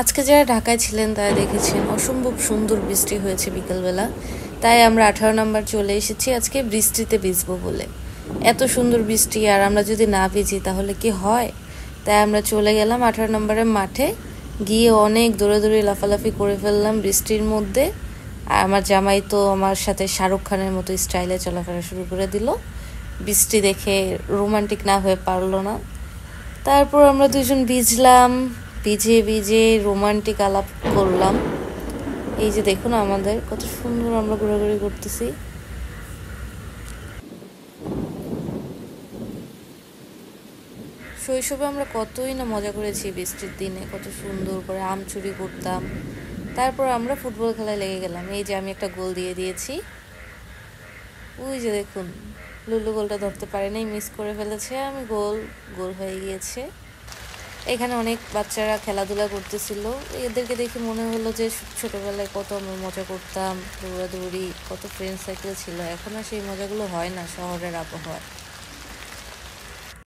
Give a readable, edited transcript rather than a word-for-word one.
আজকে যারা ঢাকায় ছিলেন তারা দেখেছেন অসম্ভব সুন্দর বৃষ্টি হয়েছে বিকেলবেলা। তাই আমরা 18 নম্বর চলে এসেছি আজকে বৃষ্টিতে ভিজবো বলে। এত সুন্দর বৃষ্টি, আর আমরা যদি না ভিজি তাহলে কি হয়? তাই আমরা চলে গেলাম 18 নম্বরের মাঠে, গিয়ে অনেক দৌড়াদৌড়ি লাফালাফি করে ফেললাম বৃষ্টির মধ্যে। আর আমার জামাই তো আমার সাথে শাহরুখ খানের মতো স্টাইলে চলাফেরা শুরু করে দিল। বৃষ্টি দেখে রোমান্টিক না হয়ে পারলো না। তারপর আমরা দুজন ভিজলাম, ভিজে ভিজে রোমান্টিক আলাপ করলাম। এই যে দেখুন আমাদের কত সুন্দর আমরা ঘোরাঘুরি করতেছি। শৈশবে আমরা কতই না মজা করেছি বৃষ্টির দিনে, কত সুন্দর করে আম চুরি করতাম। তারপর আমরা ফুটবল খেলায় লেগে গেলাম। এই যে আমি একটা গোল দিয়ে দিয়েছি, ওই যে দেখুন লুলু গোলটা ধরতে পারে নাই, মিস করে ফেলেছে। আমি গোল গোল হয়ে গিয়েছে। এখানে অনেক বাচ্চারা খেলাধুলা করতেছিল, এদেরকে দেখে মনে হলো যে ছোটবেলায় কত আমরা মজা করতাম, দৌড়াদৌড়ি, কত ফ্রেন্ড সার্কেল ছিল। এখন আর সেই মজাগুলো হয় না শহরের আবহাওয়ায়।